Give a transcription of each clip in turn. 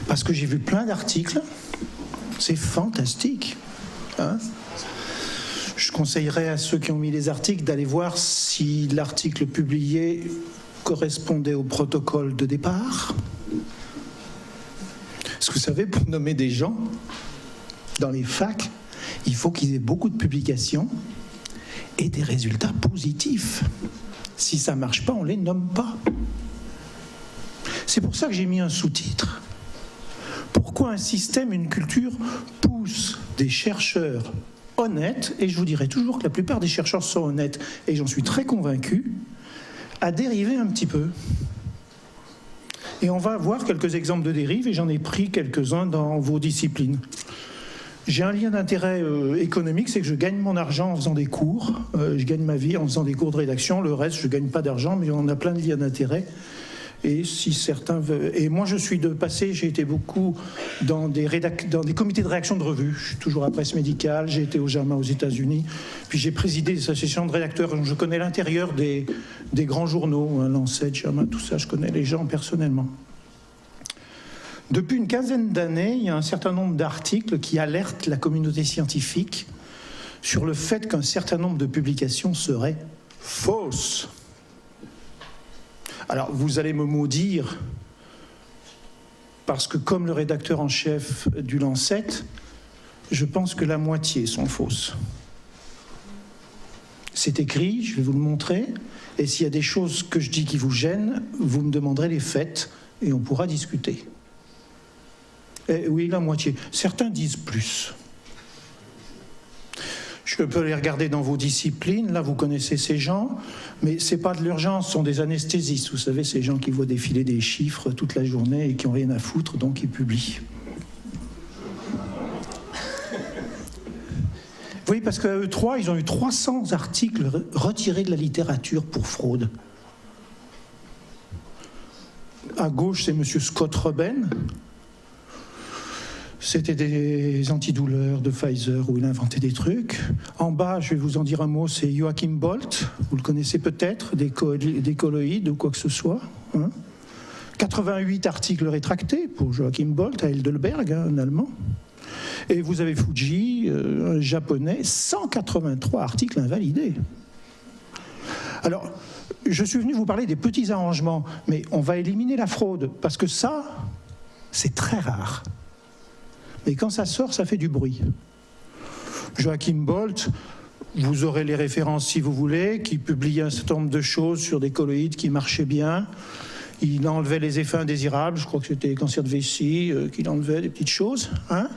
Parce que j'ai vu plein d'articles, c'est fantastique. Hein ? Je conseillerais à ceux qui ont mis les articles d'aller voir si l'article publié correspondait au protocole de départ. Parce que vous savez, pour nommer des gens dans les facs, il faut qu'ils aient beaucoup de publications et des résultats positifs. Si ça ne marche pas, on ne les nomme pas. C'est pour ça que j'ai mis un sous-titre. Pourquoi un système, une culture pousse des chercheurs honnêtes, et je vous dirai toujours que la plupart des chercheurs sont honnêtes, et j'en suis très convaincu, à dériver un petit peu. Et on va voir quelques exemples de dérives, et j'en ai pris quelques-uns dans vos disciplines. J'ai un lien d'intérêt économique, c'est que je gagne mon argent en faisant des cours, je gagne ma vie en faisant des cours de rédaction, le reste je ne gagne pas d'argent, mais on a plein de liens d'intérêt. Et si certains veulent... Et moi, je suis de passé, j'ai été beaucoup dans des comités de rédaction de revues. Je suis toujours à Presse Médicale, j'ai été au JAMA aux États-Unis. Puis j'ai présidé des associations de rédacteurs. Je connais l'intérieur des grands journaux, hein, Lancet, JAMA, tout ça. Je connais les gens personnellement. Depuis une quinzaine d'années, il y a un certain nombre d'articles qui alertent la communauté scientifique sur le fait qu'un certain nombre de publications seraient fausses. Alors, vous allez me maudire, parce que comme le rédacteur en chef du Lancet, je pense que la moitié sont fausses. C'est écrit, je vais vous le montrer, et s'il y a des choses que je dis qui vous gênent, vous me demanderez les faits, et on pourra discuter. Et oui, la moitié. Certains disent plus. Je peux les regarder dans vos disciplines, là vous connaissez ces gens, mais ce n'est pas de l'urgence, ce sont des anesthésistes, vous savez, ces gens qui voient défiler des chiffres toute la journée et qui n'ont rien à foutre, donc ils publient. Vous voyez, parce qu'à E3, ils ont eu 300 articles retirés de la littérature pour fraude. À gauche, c'est M. Scott Roben. C'était des antidouleurs de Pfizer où il inventait des trucs. En bas, je vais vous en dire un mot, c'est Joachim Bolt. Vous le connaissez peut-être, des colloïdes ou quoi que ce soit. Hein. 88 articles rétractés pour Joachim Bolt à Heidelberg, hein, un Allemand. Et vous avez Fuji, un Japonais, 183 articles invalidés. Alors, je suis venu vous parler des petits arrangements, mais on va éliminer la fraude, parce que ça, c'est très rare. Et quand ça sort, ça fait du bruit. Joachim Bolt, vous aurez les références si vous voulez, qui publiait un certain nombre de choses sur des colloïdes qui marchaient bien. Il enlevait les effets indésirables, je crois que c'était les cancers de vessie, qu'il enlevait des petites choses. Hein.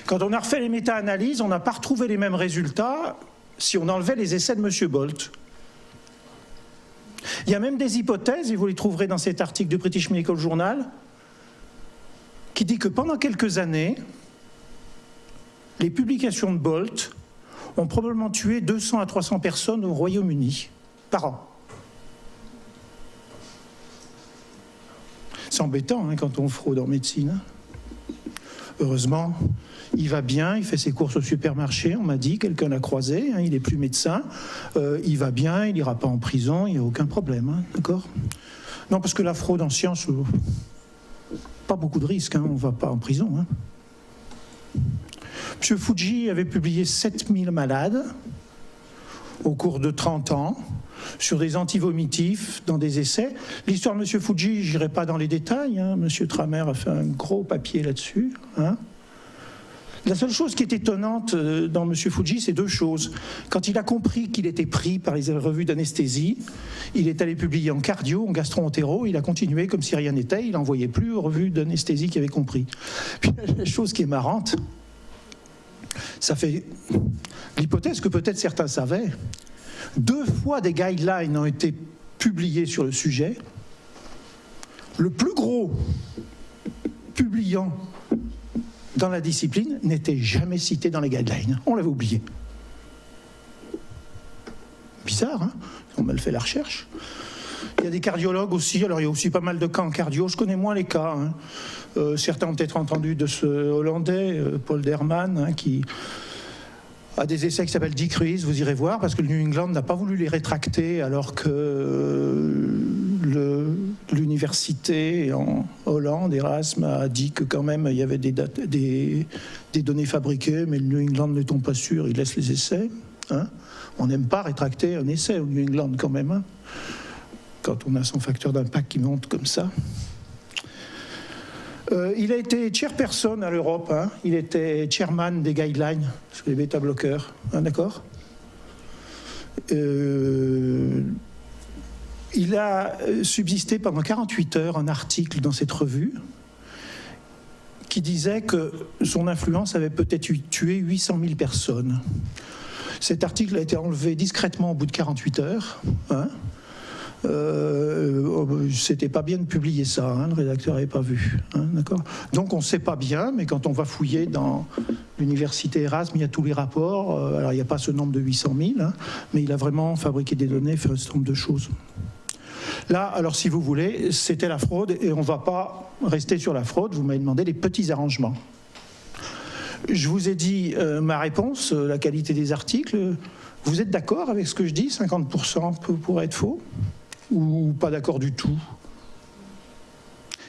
Quand on a refait les méta-analyses, on n'a pas retrouvé les mêmes résultats si on enlevait les essais de M. Bolt. Il y a même des hypothèses, et vous les trouverez dans cet article du British Medical Journal, qui dit que pendant quelques années, les publications de Bolt ont probablement tué 200 à 300 personnes au Royaume-Uni par an. C'est embêtant hein, quand on fraude en médecine. Heureusement, il va bien, il fait ses courses au supermarché, on m'a dit, quelqu'un l'a croisé, hein, il n'est plus médecin, il va bien, il n'ira pas en prison, il n'y a aucun problème, hein, d'accord ? Non, parce que la fraude en sciences... pas beaucoup de risques, hein, on ne va pas en prison. Hein. M. Fuji avait publié 7000 malades au cours de 30 ans sur des antivomitifs dans des essais. L'histoire de M. Fuji, je n'irai pas dans les détails. Hein. M. Tramer a fait un gros papier là-dessus. Hein. La seule chose qui est étonnante dans M. Fuji, c'est deux choses. Quand il a compris qu'il était pris par les revues d'anesthésie, il est allé publier en cardio, en gastro-entéro, il a continué comme si rien n'était, il n'envoyait plus aux revues d'anesthésie qu'il avait compris. Puis la chose qui est marrante, ça fait l'hypothèse que peut-être certains savaient, 2 fois des guidelines ont été publiés sur le sujet. Le plus gros publiant dans la discipline n'était jamais cité dans les guidelines. On l'avait oublié. Bizarre, hein? On a fait la recherche. Il y a des cardiologues aussi, alors il y a aussi pas mal de cas en cardio, je connais moins les cas. Hein. Certains ont peut-être entendu de ce Hollandais, Paul Derman, hein, qui a des essais qui s'appellent Decrease, vous irez voir, parce que le New England n'a pas voulu les rétracter alors que l'université en Hollande, Erasme, a dit que quand même il y avait des données fabriquées, mais le New England n'étant pas sûr, il laisse les essais. Hein. On n'aime pas rétracter un essai au New England quand même, hein, quand on a son facteur d'impact qui monte comme ça. Il a été chairperson à l'Europe, hein. Il était chairman des guidelines sur les bêta-bloqueurs, hein, d'accord. Il a subsisté pendant 48 heures un article dans cette revue qui disait que son influence avait peut-être tué 800 000 personnes. Cet article a été enlevé discrètement au bout de 48 heures. Hein. C'était pas bien de publier ça, hein, le rédacteur n'avait pas vu. Hein, d'accord. Donc on ne sait pas bien, mais quand on va fouiller dans l'université Erasme, il y a tous les rapports. Alors il n'y a pas ce nombre de 800 000, hein, mais il a vraiment fabriqué des données, fait un certain nombre de choses. Là, alors si vous voulez, c'était la fraude, et on ne va pas rester sur la fraude, vous m'avez demandé les petits arrangements. Je vous ai dit ma réponse, la qualité des articles. Vous êtes d'accord avec ce que je dis, 50% pourrait être faux? Ou pas d'accord du tout?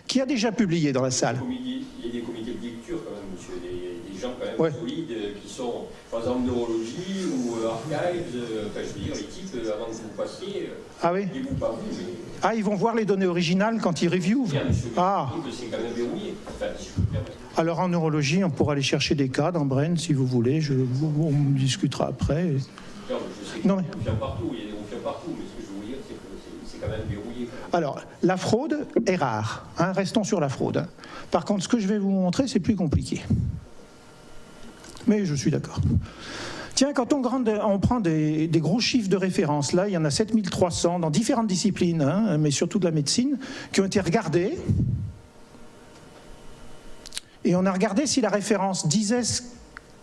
Qui a déjà publié dans la salle? Il y a des comités de lecture quand même, monsieur, des gens quand même ouais. solides qui sont, par exemple, neurologie ou archives, enfin je veux dire, les types, avant que vous passiez, ah oui. vous pas vous, mais... Ah, ils vont voir les données originales quand ils reviewent. Ah. C'est quand même verrouillé. Enfin, si je peux me permettre. Alors en neurologie, on pourra aller chercher des cas dans Brain, si vous voulez, on discutera après. Non, je sais qu'il y a des confiants partout, mais ce que je veux vous dire, c'est que c'est quand même verrouillé. Alors, la fraude est rare, hein, restons sur la fraude. Hein. Par contre, ce que je vais vous montrer, c'est plus compliqué. Mais je suis d'accord. Tiens, quand on prend des gros chiffres de référence, là, il y en a 7300 dans différentes disciplines, hein, mais surtout de la médecine, qui ont été regardés. Et on a regardé si la référence disait ce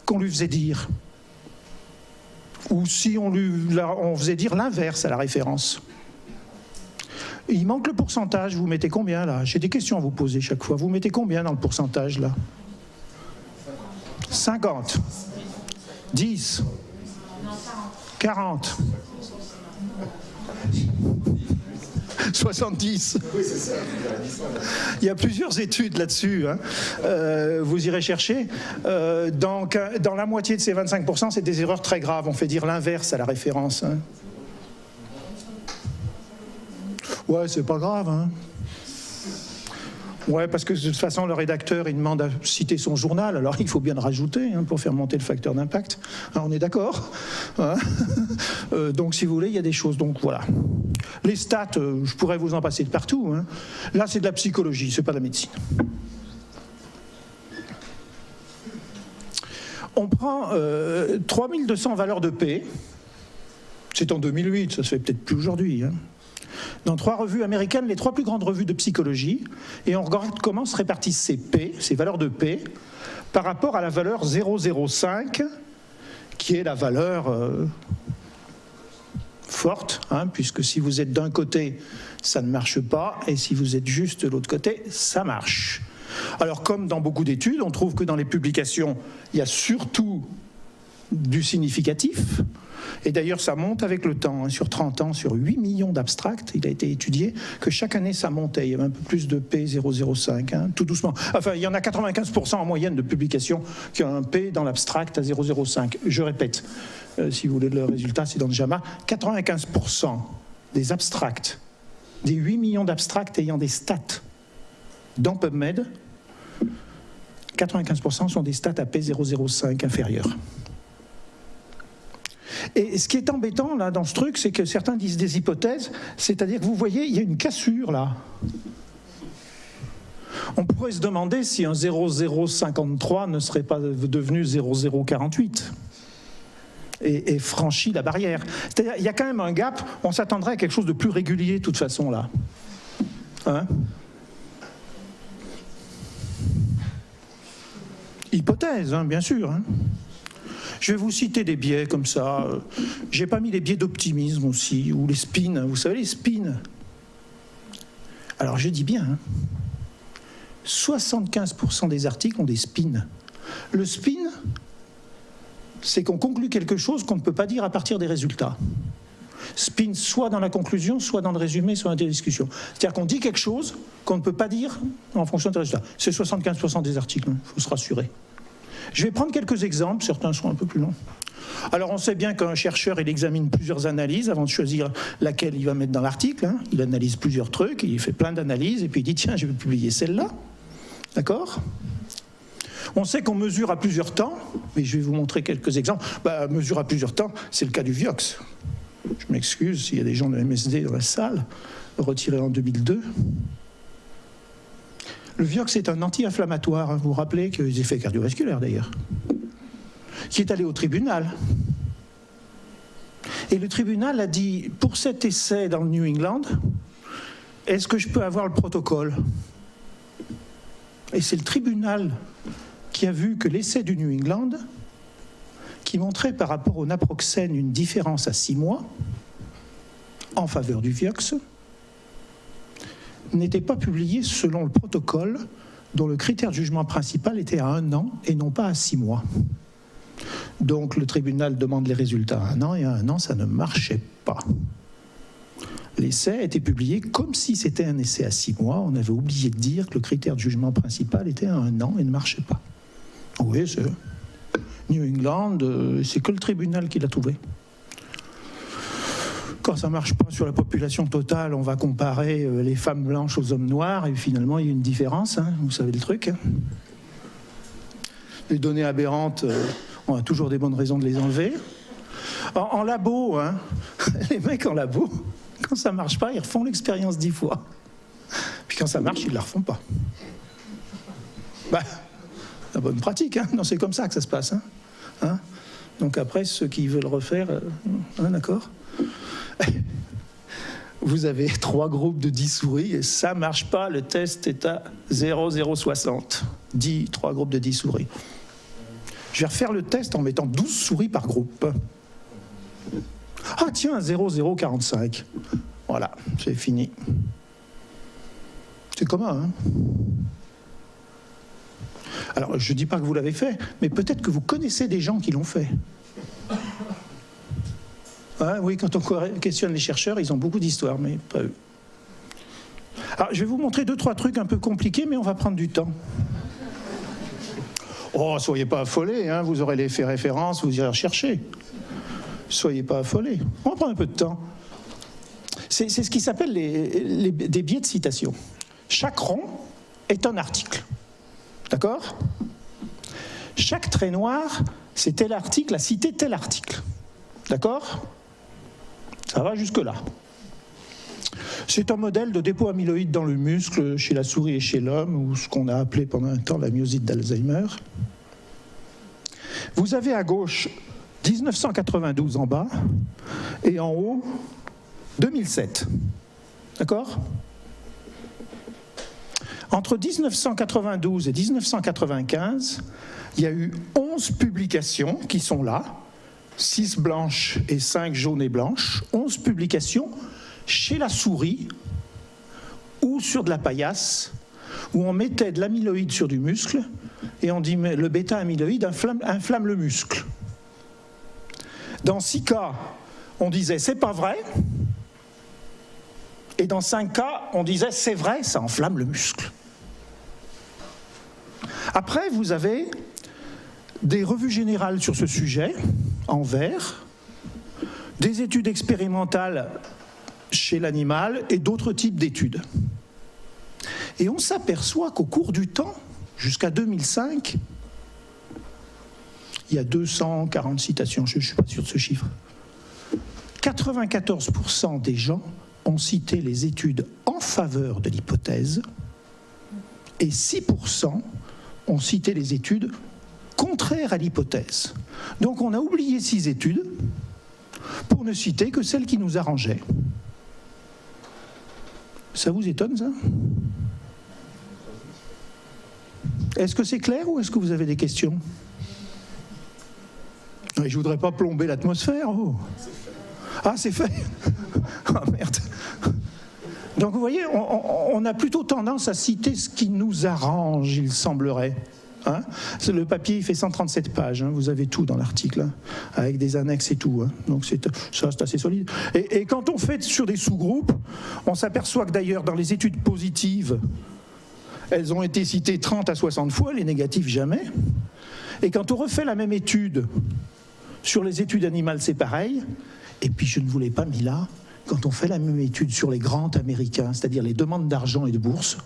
qu'on lui faisait dire. Ou si on faisait dire l'inverse à la référence. Il manque le pourcentage, vous mettez combien là? J'ai des questions à vous poser chaque fois. Vous mettez combien dans le pourcentage là? 50. 10. 40. 70. Il y a plusieurs études là-dessus. Hein. Vous irez chercher. Dans la moitié de ces 25%, c'est des erreurs très graves. On fait dire l'inverse à la référence. Hein. Ouais, c'est pas grave. Hein. Ouais, parce que de toute façon, le rédacteur, il demande à citer son journal, alors il faut bien le rajouter hein, pour faire monter le facteur d'impact. Hein, on est d'accord hein. Donc, si vous voulez, il y a des choses. Donc, voilà. Les stats, je pourrais vous en passer de partout. Hein. Là, c'est de la psychologie, c'est pas de la médecine. On prend 3200 valeurs de P. C'est en 2008, ça se fait peut-être plus aujourd'hui. Hein. Dans 3 revues américaines, les 3 plus grandes revues de psychologie, et on regarde comment se répartissent ces P, ces valeurs de P, par rapport à la valeur 0,05, qui est la valeur forte, hein, puisque si vous êtes d'un côté, ça ne marche pas, et si vous êtes juste de l'autre côté, ça marche. Alors, comme dans beaucoup d'études, on trouve que dans les publications, il y a surtout du significatif. Et d'ailleurs, ça monte avec le temps. Hein, sur 30 ans, sur 8 millions d'abstracts, il a été étudié que chaque année, ça montait. Il y avait un peu plus de P005, hein, tout doucement. Enfin, il y en a 95% en moyenne de publications qui ont un P dans l'abstract à 0,05. Je répète, si vous voulez le résultat, c'est dans le JAMA. 95% des abstracts, des 8 millions d'abstracts ayant des stats dans PubMed, 95% sont des stats à P0,05 inférieurs. Et ce qui est embêtant là dans ce truc, c'est que certains disent des hypothèses, c'est-à-dire que vous voyez, il y a une cassure là. On pourrait se demander si un 0,053 ne serait pas devenu 0,048 et franchi la barrière. C'est-à-dire il y a quand même un gap, on s'attendrait à quelque chose de plus régulier de toute façon là. Hein ? Hypothèse, hein, bien sûr. Hein. Je vais vous citer des biais comme ça. J'ai pas mis les biais d'optimisme aussi, ou les spins. Vous savez, les spins. Alors, je dis bien, hein, 75% des articles ont des spins. Le spin, c'est qu'on conclut quelque chose qu'on ne peut pas dire à partir des résultats. spin soit dans la conclusion, soit dans le résumé, soit dans la discussion. C'est-à-dire qu'on dit quelque chose qu'on ne peut pas dire en fonction des résultats. C'est 75% des articles, il faut se rassurer. Je vais prendre quelques exemples, certains seront un peu plus longs. Alors on sait bien qu'un chercheur, il examine plusieurs analyses avant de choisir laquelle il va mettre dans l'article. Hein. Il analyse plusieurs trucs, il fait plein d'analyses, et puis il dit tiens, je vais publier celle-là. D'accord ? On sait qu'on mesure à plusieurs temps, mais je vais vous montrer quelques exemples. Mesure à plusieurs temps, c'est le cas du Vioxx. Je m'excuse s'il y a des gens de MSD dans la salle, retiré en 2002. Le Vioxx est un anti-inflammatoire, hein. Vous vous rappelez qu'il y a des effets cardiovasculaires d'ailleurs, qui est allé au tribunal. Et le tribunal a dit, pour cet essai dans le New England, est-ce que je peux avoir le protocole ? Et c'est le tribunal qui a vu que l'essai du New England, qui montrait par rapport au naproxène une différence à 6 mois, en faveur du Vioxx, n'était pas publié selon le protocole dont le critère de jugement principal était à 1 an et non pas à 6 mois. Donc le tribunal demande les résultats à 1 an et à 1 an, ça ne marchait pas. L'essai a été publié comme si c'était un essai à 6 mois. On avait oublié de dire que le critère de jugement principal était à 1 an et ne marchait pas. Oui, c'est New England, c'est que le tribunal qui l'a trouvé. Quand ça ne marche pas sur la population totale, on va comparer les femmes blanches aux hommes noirs, et finalement il y a une différence, hein, vous savez le truc. Les données aberrantes, on a toujours des bonnes raisons de les enlever. En labo, hein, les mecs en labo, quand ça ne marche pas, ils refont l'expérience 10 fois. Puis quand ça marche, ils ne la refont pas. La bonne pratique, hein. Non, c'est comme ça que ça se passe. Hein. Donc après, ceux qui veulent refaire, d'accord. Vous avez 3 groupes de 10 souris et ça ne marche pas, le test est à 0,060. 3 groupes de 10 souris. Je vais refaire le test en mettant 12 souris par groupe. Ah tiens, 0,045. Voilà, c'est fini. C'est commun, hein. Alors, je ne dis pas que vous l'avez fait, mais peut-être que vous connaissez des gens qui l'ont fait. Oui, quand on questionne les chercheurs, ils ont beaucoup d'histoires, mais pas eux. Alors, je vais vous montrer 2-3 trucs un peu compliqués, mais on va prendre du temps. Oh, soyez pas affolés, hein, vous aurez les faits références, vous irez rechercher. Soyez pas affolés. On va prendre un peu de temps. C'est ce qui s'appelle des biais de citation. Chaque rond est un article. D'accord ? Chaque trait noir, c'est tel article, a cité tel article. D'accord ? Ça va jusque-là. C'est un modèle de dépôt amyloïde dans le muscle chez la souris et chez l'homme, ou ce qu'on a appelé pendant un temps la myosite d'Alzheimer. Vous avez à gauche 1992 en bas, et en haut 2007. D'accord ? Entre 1992 et 1995, il y a eu 11 publications qui sont là, 6 blanches et 5 jaunes et blanches, 11 publications chez la souris ou sur de la paillasse, où on mettait de l'amyloïde sur du muscle et on dit mais le bêta-amyloïde inflamme le muscle. Dans 6 cas, on disait c'est pas vrai, et dans 5 cas, on disait c'est vrai, ça enflamme le muscle. Après, vous avez des revues générales sur ce sujet, en vert, des études expérimentales chez l'animal et d'autres types d'études. Et on s'aperçoit qu'au cours du temps, jusqu'à 2005, il y a 240 citations, je ne suis pas sûr de ce chiffre, 94% des gens ont cité les études en faveur de l'hypothèse et 6% ont cité les études contraires à l'hypothèse. Donc on a oublié 6 études pour ne citer que celles qui nous arrangeaient. Ça vous étonne, ça ? Est-ce que c'est clair ou est-ce que vous avez des questions ? Je ne voudrais pas plomber l'atmosphère. Oh. Ah, c'est fait. Ah, merde. Donc vous voyez, on a plutôt tendance à citer ce qui nous arrange, il semblerait. Hein, le papier il fait 137 pages, hein, vous avez tout dans l'article, hein, avec des annexes et tout. Hein, donc ça c'est assez solide. Et quand on fait sur des sous-groupes, on s'aperçoit que d'ailleurs dans les études positives, elles ont été citées 30 à 60 fois, les négatives jamais. Et quand on refait la même étude sur les études animales, c'est pareil. Et puis je ne vous l'ai pas mis là, quand on fait la même étude sur les grands américains, c'est-à-dire les demandes d'argent et de bourse,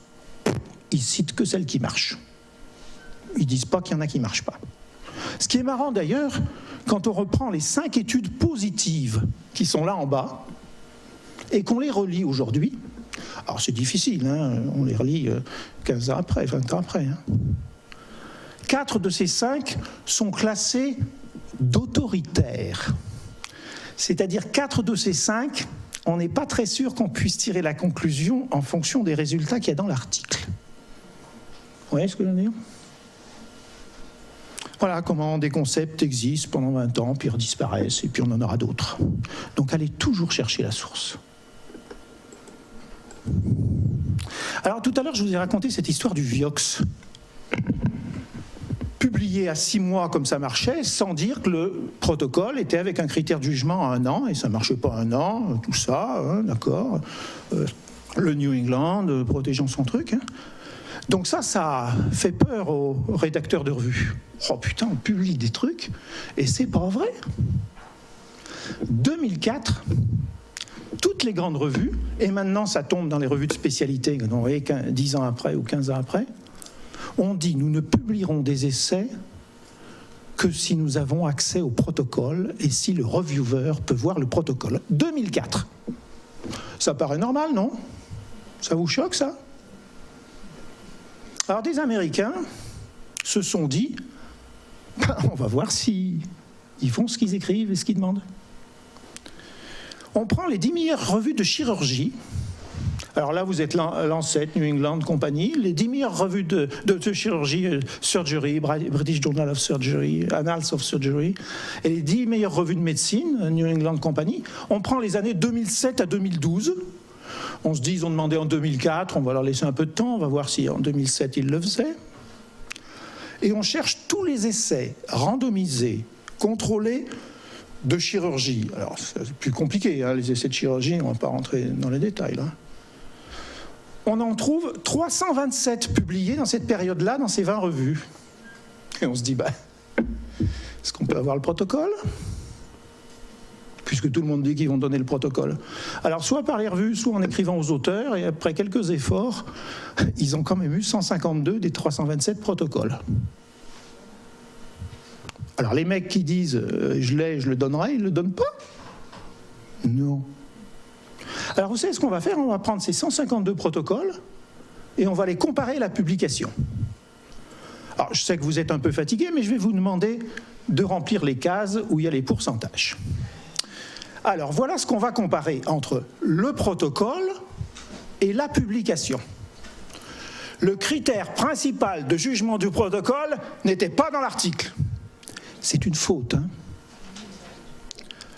ils citent que celles qui marchent. Ils ne disent pas qu'il y en a qui ne marchent pas. Ce qui est marrant d'ailleurs, quand on reprend les 5 études positives qui sont là en bas, et qu'on les relit aujourd'hui, alors c'est difficile, hein, on les relit 15 ans après, 20 ans après. Hein. 4 de ces 5 sont classés d'autoritaires. C'est-à-dire 4 de ces 5, on n'est pas très sûr qu'on puisse tirer la conclusion en fonction des résultats qu'il y a dans l'article. Vous voyez ce que je veux dire ? Voilà comment des concepts existent pendant 20 ans, puis disparaissent, et puis on en aura d'autres. Donc allez toujours chercher la source. Alors tout à l'heure, je vous ai raconté cette histoire du Vioxx, publié à 6 mois comme ça marchait, sans dire que le protocole était avec un critère de jugement à 1 an, et ça ne marchait pas 1 an, tout ça, hein, d'accord. Le New England, protégeant son truc. Hein. Donc ça fait peur aux rédacteurs de revues. Oh putain, on publie des trucs, et c'est pas vrai. 2004, toutes les grandes revues, et maintenant ça tombe dans les revues de spécialité, vous voyez, 10 ans après ou 15 ans après, on dit nous ne publierons des essais que si nous avons accès au protocole et si le reviewer peut voir le protocole. 2004. Ça paraît normal, non? Ça vous choque, ça? Alors des Américains se sont dit on va voir s'ils font ce qu'ils écrivent et ce qu'ils demandent. On prend les 10 meilleures revues de chirurgie. Alors là, vous êtes Lancet, New England, compagnie. Les 10 meilleures revues de chirurgie, Surgery, British Journal of Surgery, Annals of Surgery, et les 10 meilleures revues de médecine, New England, compagnie. On prend les années 2007 à 2012. On se dit, ils ont demandé en 2004, on va leur laisser un peu de temps, on va voir si en 2007 ils le faisaient. Et on cherche tous les essais randomisés, contrôlés, de chirurgie. Alors, c'est plus compliqué, hein, les essais de chirurgie, on ne va pas rentrer dans les détails, là. On en trouve 327 publiés dans cette période-là, dans ces 20 revues. Et on se dit, est-ce qu'on peut avoir le protocole ? Puisque tout le monde dit qu'ils vont donner le protocole. Alors, soit par les revues, soit en écrivant aux auteurs, et après quelques efforts, ils ont quand même eu 152 des 327 protocoles. Alors les mecs qui disent je le donnerai, ils ne le donnent pas? Non. Alors vous savez ce qu'on va faire? On va prendre ces 152 protocoles et on va les comparer à la publication. Alors je sais que vous êtes un peu fatigués, mais je vais vous demander de remplir les cases où il y a les pourcentages. Alors voilà ce qu'on va comparer entre le protocole et la publication. Le critère principal de jugement du protocole n'était pas dans l'article. C'est une faute. Hein.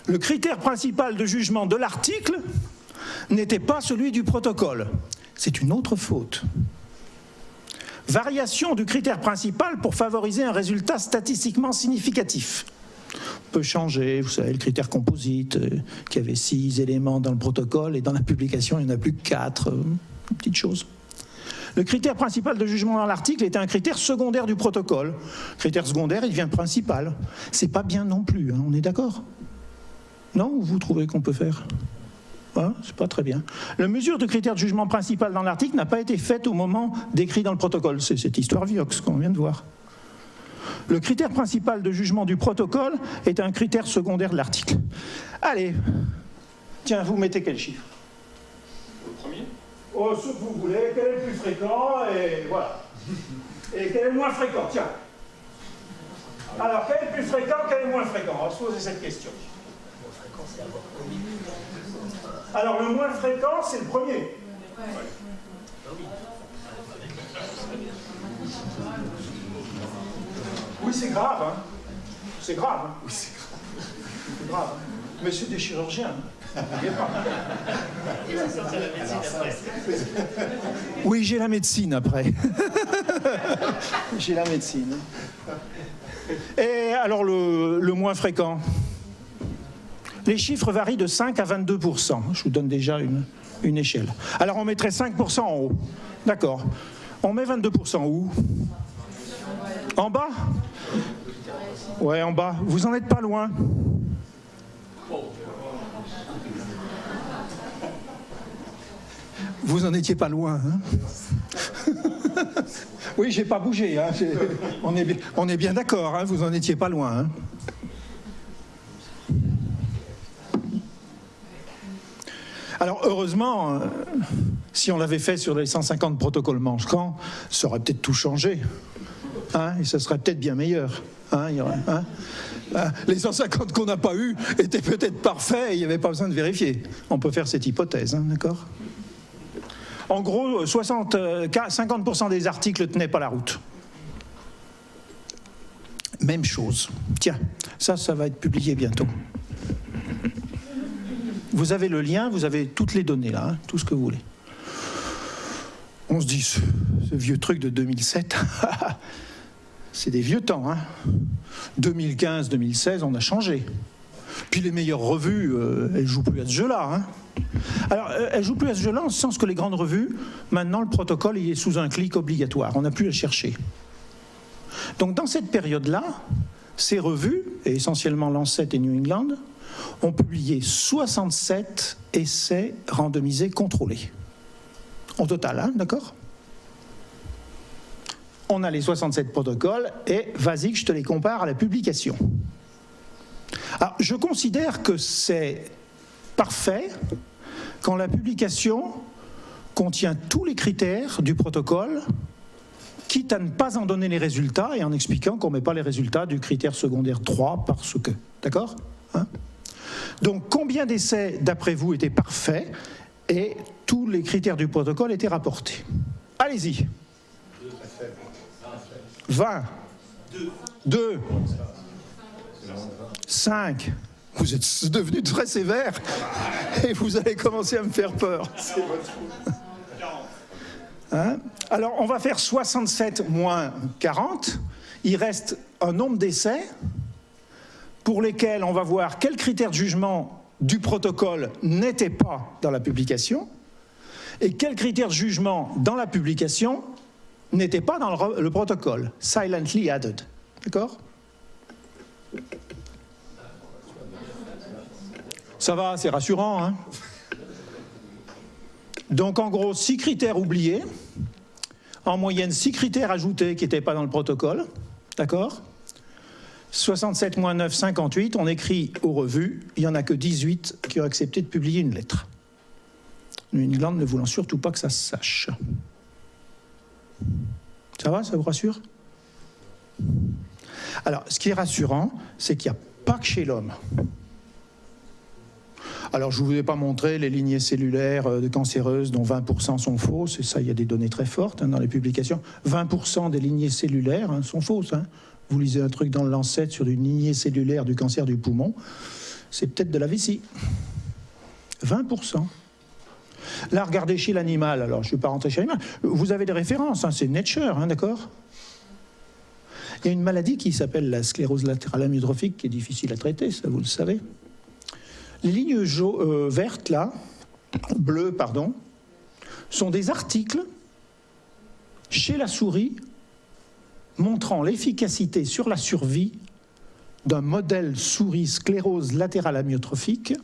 Le critère principal de jugement de l'article n'était pas celui du protocole. C'est une autre faute. Variation du critère principal pour favoriser un résultat statistiquement significatif. On peut changer, vous savez, le critère composite, qui avait 6 éléments dans le protocole, et dans la publication, il n'y en a plus que 4. Petite chose. Le critère principal de jugement dans l'article était un critère secondaire du protocole. Le critère secondaire, il devient principal. C'est pas bien non plus, hein, on est d'accord? Non? Ou vous trouvez qu'on peut faire? Hein, c'est pas très bien. La mesure de critère de jugement principal dans l'article n'a pas été faite au moment décrit dans le protocole. C'est cette histoire Vioxx qu'on vient de voir. Le critère principal de jugement du protocole est un critère secondaire de l'article. Allez, tiens, vous mettez quel chiffre? Le premier? Oh, ce que vous voulez, quel est le plus fréquent, et voilà. Et quel est le moins fréquent, tiens. Alors, quel est le plus fréquent, quel est le moins fréquent? On va se poser cette question. Alors, le moins fréquent, c'est le premier. Oui, c'est grave, hein. C'est grave, hein. Oui, c'est grave. Mais c'est des chirurgiens. Oui, j'ai la médecine après. J'ai la médecine. Et alors le moins fréquent? Les chiffres varient de 5 à 22%. Je vous donne déjà une échelle. Alors on mettrait 5% en haut. D'accord. On met 22% où? En bas? Ouais, en bas. Vous en êtes pas loin. Vous en étiez pas loin, hein? Oui, j'ai pas bougé, hein. On est bien d'accord, hein. Vous en étiez pas loin, hein. Alors, heureusement, si on l'avait fait sur les 150 protocoles Manche-Camp, ça aurait peut-être tout changé, hein, et ça serait peut-être bien meilleur. Hein, les 150 qu'on n'a pas eu étaient peut-être parfaits et il n'y avait pas besoin de vérifier. On peut faire cette hypothèse, hein, d'accord? En gros, 50% des articles tenaient pas la route. Même chose. Tiens, ça va être publié bientôt. Vous avez le lien, vous avez toutes les données là, hein, tout ce que vous voulez. On se dit, ce vieux truc de 2007, c'est des vieux temps. Hein. 2015, 2016, on a changé. Puis les meilleures revues, elles ne jouent plus à ce jeu-là. Hein. Alors, elles ne jouent plus à ce jeu-là en ce sens que les grandes revues, maintenant le protocole il est sous un clic obligatoire. On n'a plus à le chercher. Donc dans cette période-là, ces revues, et essentiellement Lancet et New England, ont publié 67 essais randomisés contrôlés. Au total, hein, d'accord? On a les 67 protocoles et vas-y que je te les compare à la publication. Alors, je considère que c'est parfait quand la publication contient tous les critères du protocole, quitte à ne pas en donner les résultats et en expliquant qu'on ne met pas les résultats du critère secondaire 3 parce que. D'accord, hein? Donc, combien d'essais, d'après vous, étaient parfaits et tous les critères du protocole étaient rapportés? Allez-y. 20. 2. 5. Vous êtes devenu très sévère et vous allez commencer à me faire peur. Hein? Alors, on va faire 67 moins 40. Il reste un nombre d'essais pour lesquels on va voir quels critères de jugement du protocole n'étaient pas dans la publication et quels critères de jugement dans la publication n'étaient pas dans le protocole. Silently added. D'accord? Ça va, c'est rassurant, hein? Donc, en gros, 6 critères oubliés. En moyenne, 6 critères ajoutés qui n'étaient pas dans le protocole. D'accord? 67 moins 9, 58. On écrit aux revues. Il n'y en a que 18 qui ont accepté de publier une lettre. New England ne voulant surtout pas que ça se sache. Ça va, ça vous rassure? Alors, ce qui est rassurant, c'est qu'il n'y a pas que chez l'homme. Alors, je ne vous ai pas montré les lignées cellulaires cancéreuses dont 20% sont fausses, et ça, il y a des données très fortes hein, dans les publications. 20% des lignées cellulaires hein, sont fausses. Hein. Vous lisez un truc dans le Lancet sur une lignée cellulaire du cancer du poumon, c'est peut-être de la vessie. 20%. Là, regardez chez l'animal, alors je ne vais pas rentrer chez l'animal, vous avez des références, hein, c'est Nature, hein, d'accord? Il y a une maladie qui s'appelle la sclérose latérale amyotrophique qui est difficile à traiter, ça vous le savez. Les lignes vertes, là, bleues, pardon, sont des articles chez la souris montrant l'efficacité sur la survie d'un modèle souris sclérose latérale amyotrophique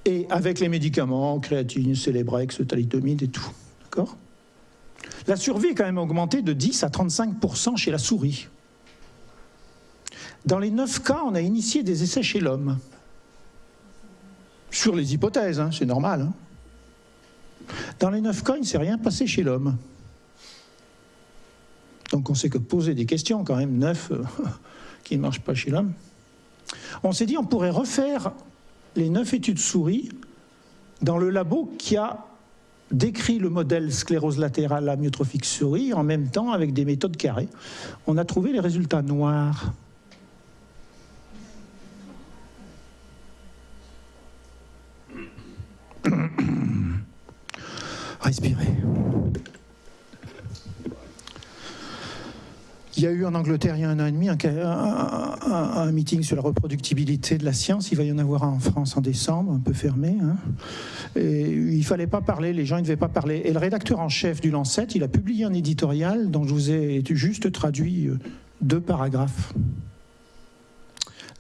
et avec les médicaments, créatine, Celebrex, thalidomide et tout. D'accord ? La survie est quand même augmentée de 10 à 35% chez la souris. Dans les 9 cas, on a initié des essais chez l'homme. Sur les hypothèses, hein, c'est normal. Hein. Dans les 9 cas, il ne s'est rien passé chez l'homme. Donc on sait que poser des questions, quand même, 9 qui ne marchent pas chez l'homme. On s'est dit on pourrait refaire les 9 études souris dans le labo qui a décrit le modèle sclérose latérale amyotrophique souris en même temps avec des méthodes carrées. On a trouvé les résultats noirs. Respirez. Il y a eu en Angleterre, il y a 1 an et demi, un meeting sur la reproductibilité de la science. Il va y en avoir un en France en décembre, un peu fermé. Hein. Et il ne fallait pas parler, les gens ne devaient pas parler. Et le rédacteur en chef du Lancet, il a publié un éditorial dont je vous ai juste traduit 2 paragraphes.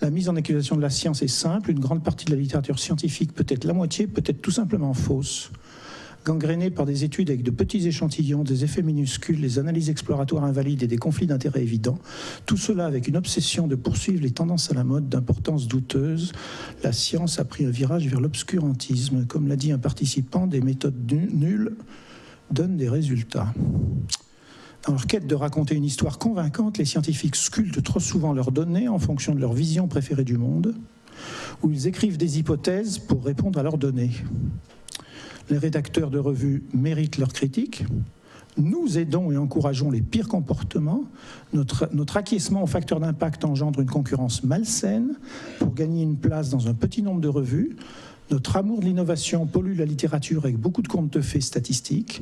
La mise en accusation de la science est simple. Une grande partie de la littérature scientifique, peut-être la moitié, peut-être tout simplement fausse. Gangrénée par des études avec de petits échantillons, des effets minuscules, des analyses exploratoires invalides et des conflits d'intérêts évidents, tout cela avec une obsession de poursuivre les tendances à la mode d'importance douteuse, la science a pris un virage vers l'obscurantisme. Comme l'a dit un participant, des méthodes nulles donnent des résultats. Dans leur quête de raconter une histoire convaincante, les scientifiques sculptent trop souvent leurs données en fonction de leur vision préférée du monde, où ils écrivent des hypothèses pour répondre à leurs données. Les rédacteurs de revues méritent leur critique. Nous aidons et encourageons les pires comportements. Notre acquiescement aux facteurs d'impact engendre une concurrence malsaine pour gagner une place dans un petit nombre de revues. Notre amour de l'innovation pollue la littérature avec beaucoup de contes de fées statistiques.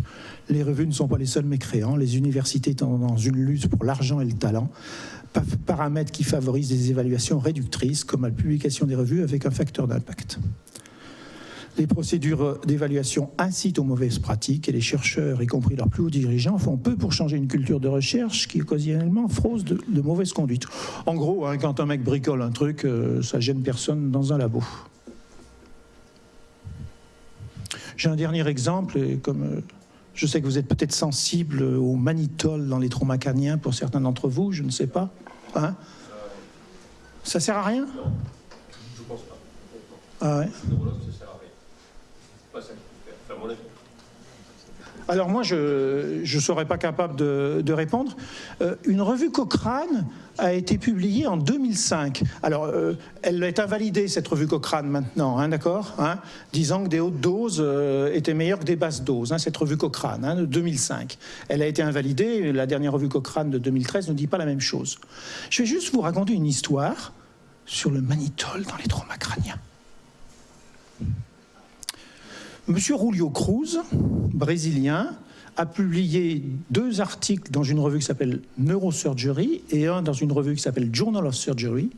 Les revues ne sont pas les seuls mécréants. Les universités étant dans une lutte pour l'argent et le talent, paramètres qui favorisent des évaluations réductrices, comme la publication des revues avec un facteur d'impact. Les procédures d'évaluation incitent aux mauvaises pratiques et les chercheurs, y compris leurs plus hauts dirigeants, font peu pour changer une culture de recherche qui occasionnellement fraude de mauvaise conduite. En gros, hein, quand un mec bricole un truc, ça gêne personne dans un labo. J'ai un dernier exemple, et comme je sais que vous êtes peut-être sensible au mannitol dans les traumas crâniens pour certains d'entre vous, je ne sais pas. Hein, ça sert à rien? Non, je pense pas. Ah ouais. Alors moi, je ne serais pas capable de répondre. Une revue Cochrane a été publiée en 2005. Alors, elle est invalidée, cette revue Cochrane, maintenant, hein, d'accord, hein, disant que des hautes doses étaient meilleures que des basses doses, hein, cette revue Cochrane, hein, de 2005. Elle a été invalidée, la dernière revue Cochrane de 2013 ne dit pas la même chose. Je vais juste vous raconter une histoire sur le mannitol dans les traumas crâniens. Monsieur Julio Cruz, brésilien, a publié 2 articles dans une revue qui s'appelle Neurosurgery et un dans une revue qui s'appelle Journal of Surgery.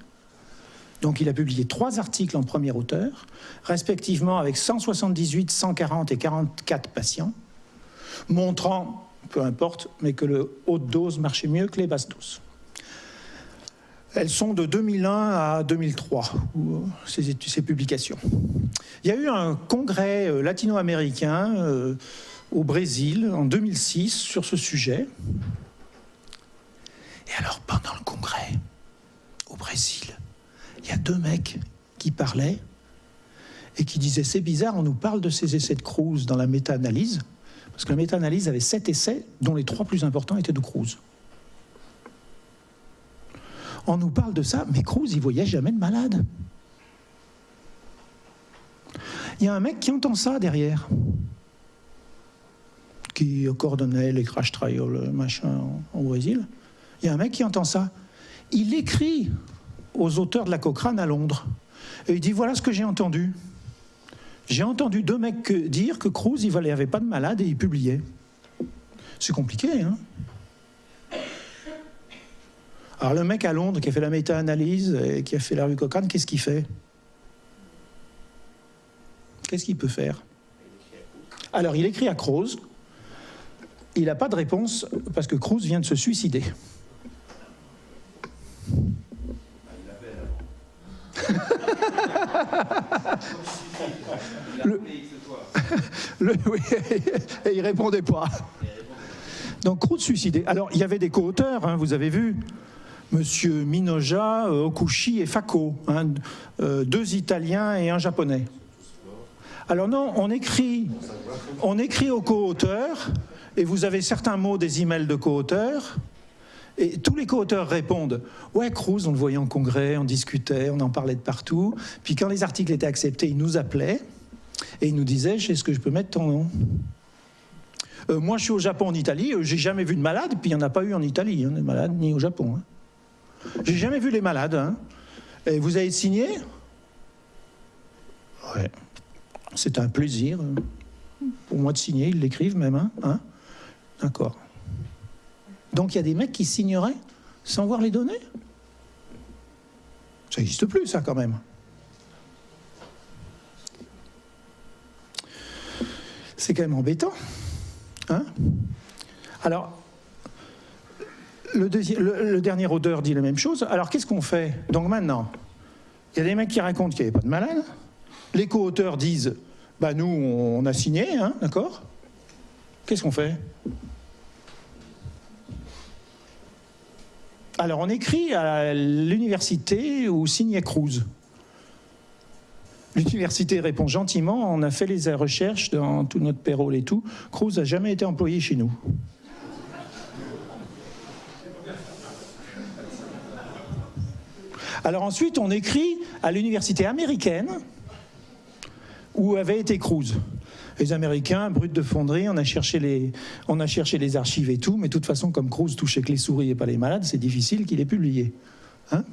Donc il a publié 3 articles en premier auteur, respectivement avec 178, 140 et 44 patients, montrant, peu importe, mais que le haute dose marchait mieux que les basses doses. Elles sont de 2001 à 2003, ces publications. Il y a eu un congrès latino-américain au Brésil en 2006 sur ce sujet. Et alors, pendant le congrès, au Brésil, il y a 2 mecs qui parlaient et qui disaient « C'est bizarre, on nous parle de ces essais de Cruz dans la méta-analyse, parce que la méta-analyse avait 7 essais, dont les 3 plus importants étaient de Cruz. On nous parle de ça, mais Cruz, il voyait jamais de malade. » Il y a un mec qui entend ça derrière, qui coordonnait les crash trials, machin, au Brésil. Il y a un mec qui entend ça. Il écrit aux auteurs de la Cochrane à Londres. Et il dit, voilà ce que j'ai entendu. J'ai entendu 2 mecs dire que Cruz, il n'avait pas de malade et il publiait. C'est compliqué, hein? Alors le mec à Londres qui a fait la méta-analyse et qui a fait la revue Cochrane, qu'est-ce qu'il fait? Qu'est-ce qu'il peut faire? Alors il écrit à Cruz, il n'a pas de réponse parce que Cruz vient de se suicider. Oui, et il répondait pas. Donc Cruz suicidé. Alors il y avait des co-auteurs, hein, vous avez vu. Monsieur Minoja, Okushi et Facco, hein, 2 Italiens et un Japonais. Alors non, on écrit aux co-auteurs, et vous avez certains mots des emails de co-auteurs, et tous les co-auteurs répondent « Ouais, Cruz, on le voyait en congrès, on discutait, on en parlait de partout. » Puis quand les articles étaient acceptés, ils nous appelaient, et ils nous disaient « Je sais ce que je peux mettre ton nom ?» Moi, je suis au Japon, en Italie, j'ai jamais vu de malade, puis il n'y en a pas eu en Italie, hein, de malades, ni au Japon. Hein. J'ai jamais vu les malades. Hein. Et vous avez signé? Ouais. C'est un plaisir. Au moins de signer, ils l'écrivent même. Hein, d'accord. Donc il y a des mecs qui signeraient sans voir les données? Ça n'existe plus, ça, quand même. C'est quand même embêtant. Hein? Alors, le dernier auteur dit la même chose. Alors, qu'est-ce qu'on fait? Donc maintenant, il y a des mecs qui racontent qu'il n'y avait pas de malade. Les co-auteurs disent, bah nous, on a signé, hein, d'accord? Qu'est-ce qu'on fait? Alors, on écrit à l'université où signait Cruz. L'université répond gentiment, on a fait les recherches dans tout notre payroll et tout. Cruz n'a jamais été employé chez nous. Alors ensuite, on écrit à l'université américaine où avait été Cruz. Les Américains, brut de fonderie, on a cherché les archives et tout, mais de toute façon, comme Cruz touchait que les souris et pas les malades, c'est difficile qu'il ait publié. Hein?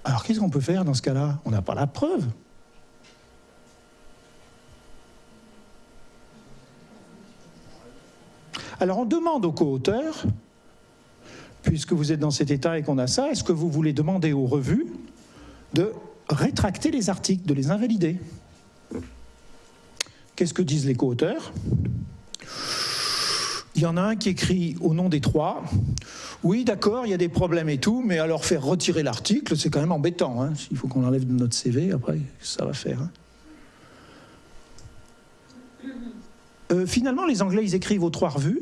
Alors qu'est-ce qu'on peut faire dans ce cas-là? On n'a pas la preuve. Alors on demande aux co-auteurs, puisque vous êtes dans cet état et qu'on a ça, est-ce que vous voulez demander aux revues de rétracter les articles, de les invalider? Qu'est-ce que disent les co-auteurs? Il y en a un qui écrit au nom des trois, oui d'accord, il y a des problèmes et tout, mais alors faire retirer l'article, c'est quand même embêtant. Hein. Il faut qu'on l'enlève de notre CV, après, ça va faire. Hein. Finalement, les Anglais, ils écrivent aux trois revues,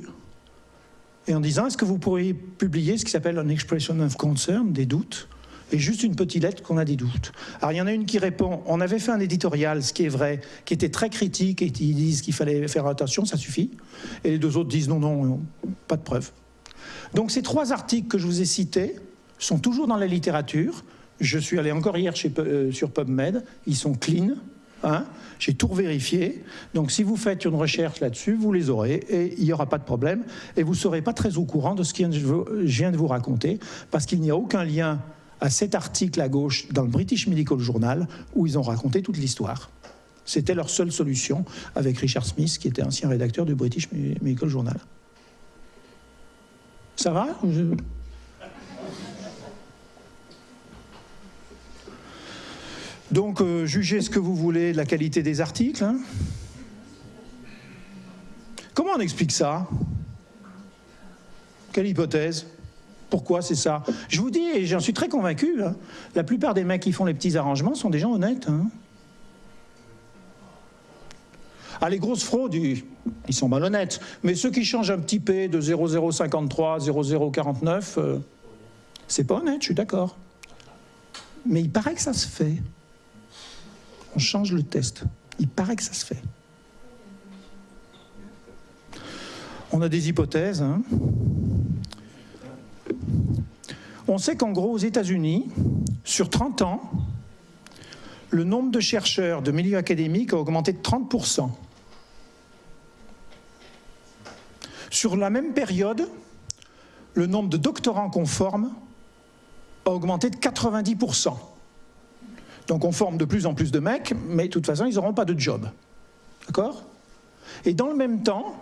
et en disant, est-ce que vous pourriez publier ce qui s'appelle un expression of concern, des doutes, et juste une petite lettre qu'on a des doutes. Alors il y en a une qui répond, on avait fait un éditorial, ce qui est vrai, qui était très critique, et ils disent qu'il fallait faire attention, ça suffit. Et les deux autres disent, non, non, pas de preuve. Donc ces trois articles que je vous ai cités sont toujours dans la littérature. Je suis allé encore hier sur PubMed, ils sont clean. Hein, j'ai tout vérifié. Donc si vous faites une recherche là-dessus, vous les aurez et il n'y aura pas de problème. Et vous ne serez pas très au courant de ce que je viens de vous raconter, parce qu'il n'y a aucun lien à cet article à gauche dans le British Medical Journal où ils ont raconté toute l'histoire. C'était leur seule solution avec Richard Smith, qui était ancien rédacteur du British Medical Journal. Ça va ? Donc, jugez ce que vous voulez de la qualité des articles. Hein. Comment on explique ça? Quelle hypothèse? Pourquoi c'est ça? Je vous dis, et j'en suis très convaincu, hein, la plupart des mecs qui font les petits arrangements sont des gens honnêtes. Hein. Ah, les grosses fraudes, ils sont malhonnêtes. Mais ceux qui changent un petit P de 0053, 0049, c'est pas honnête, je suis d'accord. Mais il paraît que ça se fait. On change le test. Il paraît que ça se fait. On a des hypothèses. Hein. On sait qu'en gros, aux États-Unis, sur 30 ans, le nombre de chercheurs de milieu académique a augmenté de 30%. Sur la même période, le nombre de doctorants qu'on forme a augmenté de 90%. Donc on forme de plus en plus de mecs, mais de toute façon, ils n'auront pas de job. D'accord? Et dans le même temps,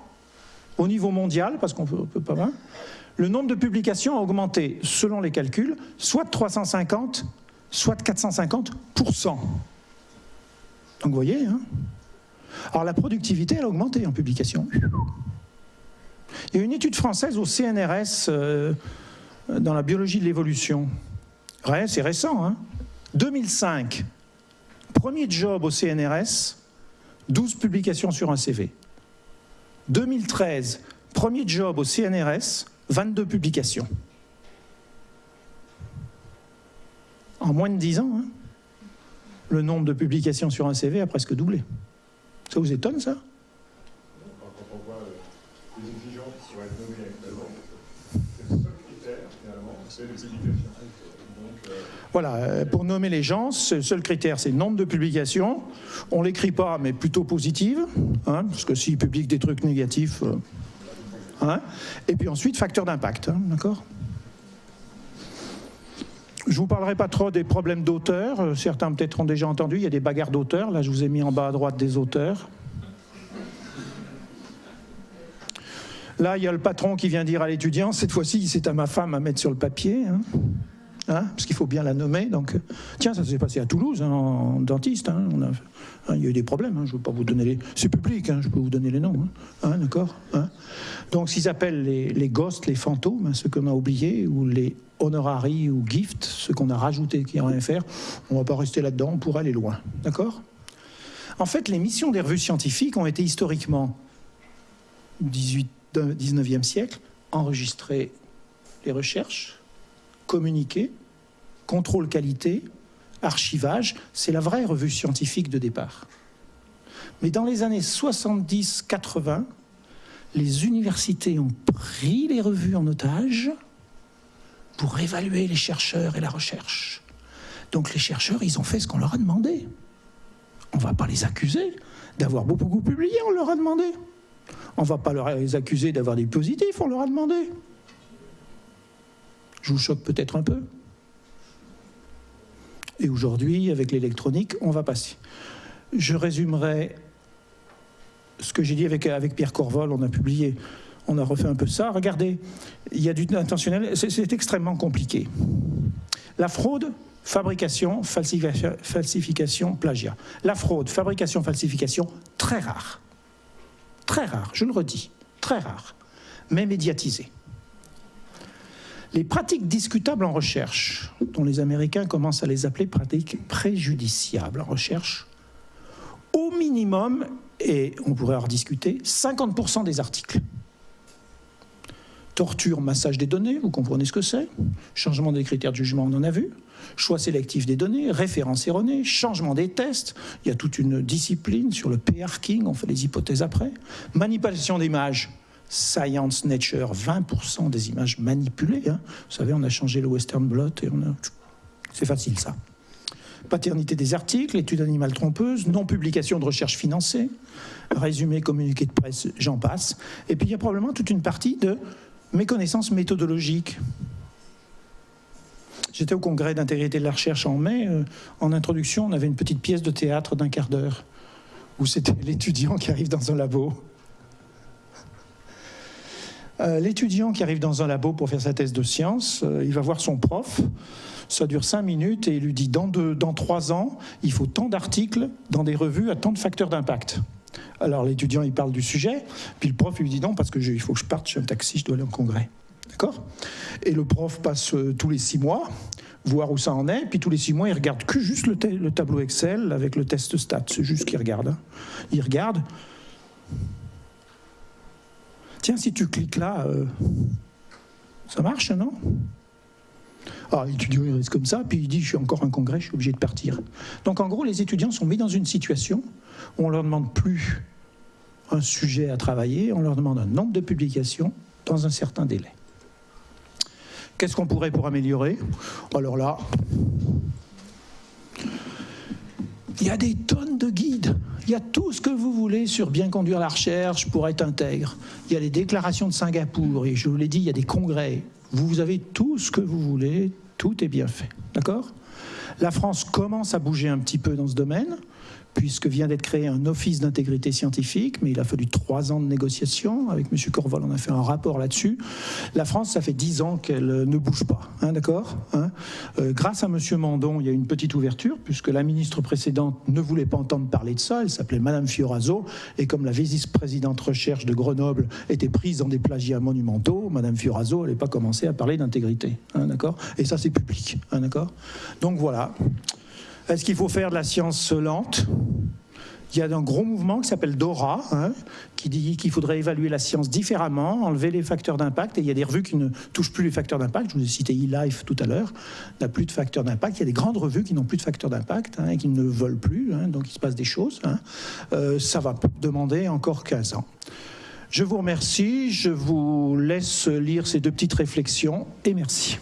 au niveau mondial, parce qu'on peut pas mal, le nombre de publications a augmenté, selon les calculs, soit de 350, soit de 450%. Donc vous voyez, hein? Alors la productivité, elle a augmenté en publication. Il y a une étude française au CNRS dans la biologie de l'évolution. Ouais, c'est récent, hein? 2005, premier job au CNRS, 12 publications sur un CV. 2013, premier job au CNRS, 22 publications. En moins de 10 ans, hein, le nombre de publications sur un CV a presque doublé. Ça vous étonne, ça? Quand on voit les exigences qui vont être nommées actuellement, c'est le seul critère, finalement, c'est les publications. Voilà, pour nommer les gens, le seul critère, c'est le nombre de publications. On ne l'écrit pas, mais plutôt positive, hein, parce que s'ils publient des trucs négatifs... hein, et puis ensuite, facteur d'impact, hein, d'accord? Je ne vous parlerai pas trop des problèmes d'auteurs. Certains peut-être ont déjà entendu, il y a des bagarres d'auteurs. Là, je vous ai mis en bas à droite des auteurs. Là, il y a le patron qui vient dire à l'étudiant, cette fois-ci, c'est à ma femme à mettre sur le papier, hein, parce qu'il faut bien la nommer. Donc, tiens, ça s'est passé à Toulouse, hein, en dentiste. Hein, il y a eu des problèmes. Hein, je ne veux pas vous donner les. C'est public. Hein, je peux vous donner les noms. Hein, d'accord. Hein. Donc, ce qu'ils appellent les ghosts, les fantômes, hein, ceux qu'on a oubliés, ou les honorari ou gift, ceux qu'on a rajoutés, qui n'ont rien à faire. On ne va pas rester là-dedans. On pourrait aller loin. D'accord. En fait, les missions des revues scientifiques ont été historiquement 19e siècle, enregistrer les recherches, communiquer, contrôle qualité, archivage, c'est la vraie revue scientifique de départ. Mais dans les années 70-80, les universités ont pris les revues en otage pour évaluer les chercheurs et la recherche. Donc les chercheurs, ils ont fait ce qu'on leur a demandé. On ne va pas les accuser d'avoir beaucoup publié, on leur a demandé. On ne va pas les accuser d'avoir des positifs, on leur a demandé. Je vous choque peut-être un peu. Et aujourd'hui, avec l'électronique, on va passer. Je résumerai ce que j'ai dit avec Pierre Corvol, on a publié, on a refait un peu ça. Regardez, il y a du intentionnel, c'est extrêmement compliqué. La fraude, fabrication, falsification, plagiat. La fraude, fabrication, falsification, très rare. Très rare, je le redis, très rare, mais médiatisé. Les pratiques discutables en recherche, dont les Américains commencent à les appeler pratiques préjudiciables en recherche, au minimum, et on pourrait en rediscuter, 50% des articles. Torture, massage des données, vous comprenez ce que c'est. Changement des critères de jugement, on en a vu. Choix sélectif des données, références erronées, changement des tests. Il y a toute une discipline sur le p-hacking, on fait les hypothèses après. Manipulation d'images, Science Nature, 20% des images manipulées. Hein. Vous savez, on a changé le Western Blot et on a... C'est facile ça. Paternité des articles, études animales trompeuses, non-publication de recherche financée, résumé, communiqué de presse, j'en passe. Et puis il y a probablement toute une partie de méconnaissance méthodologique. J'étais au congrès d'intégrité de la recherche en mai. En introduction, on avait une petite pièce de théâtre d'un quart d'heure où c'était l'étudiant qui arrive dans un labo. L'étudiant qui arrive dans un labo pour faire sa thèse de science, il va voir son prof, ça dure 5 minutes et il lui dit dans 3 ans, il faut tant d'articles dans des revues à tant de facteurs d'impact. Alors l'étudiant, il parle du sujet, puis le prof lui dit non, parce que il faut que je parte, je suis un taxi, je dois aller en congrès. D'accord ? Et le prof passe tous les 6 mois, voir où ça en est, puis tous les 6 mois, il regarde que juste le tableau Excel avec le test stat, c'est juste qu'il regarde. Hein. Il regarde. Tiens, si tu cliques là, ça marche, non ? Ah, l'étudiant, il reste comme ça, puis il dit, je suis encore un congrès, je suis obligé de partir. Donc en gros, les étudiants sont mis dans une situation où on ne leur demande plus un sujet à travailler, on leur demande un nombre de publications dans un certain délai. Qu'est-ce qu'on pourrait pour améliorer ? Alors là, il y a des tonnes de guides. Il y a tout ce que vous voulez sur bien conduire la recherche pour être intègre. Il y a les déclarations de Singapour, et je vous l'ai dit, il y a des congrès. Vous avez tout ce que vous voulez, tout est bien fait. D'accord ? La France commence à bouger un petit peu dans ce domaine, puisque vient d'être créé un office d'intégrité scientifique, mais il a fallu 3 ans de négociation. Avec M. Corvol, on a fait un rapport là-dessus. La France, ça fait 10 ans qu'elle ne bouge pas, hein, d'accord, hein. Grâce à M. Mandon, il y a une petite ouverture, puisque la ministre précédente ne voulait pas entendre parler de ça, elle s'appelait Madame Fioraso, et comme la vice-présidente recherche de Grenoble était prise dans des plagiats monumentaux, Madame Fioraso n'allait pas commencer à parler d'intégrité, hein, d'accord. Et ça, c'est public, hein, d'accord. Donc voilà. Est-ce qu'il faut faire de la science lente ? Il y a un gros mouvement qui s'appelle DORA, hein, qui dit qu'il faudrait évaluer la science différemment, enlever les facteurs d'impact. Et il y a des revues qui ne touchent plus les facteurs d'impact. Je vous ai cité eLife tout à l'heure, n'a plus de facteurs d'impact. Il y a des grandes revues qui n'ont plus de facteurs d'impact, hein, et qui ne veulent plus, hein, donc il se passe des choses. Hein. Ça va demander encore 15 ans. Je vous remercie, je vous laisse lire ces 2 petites réflexions, et merci.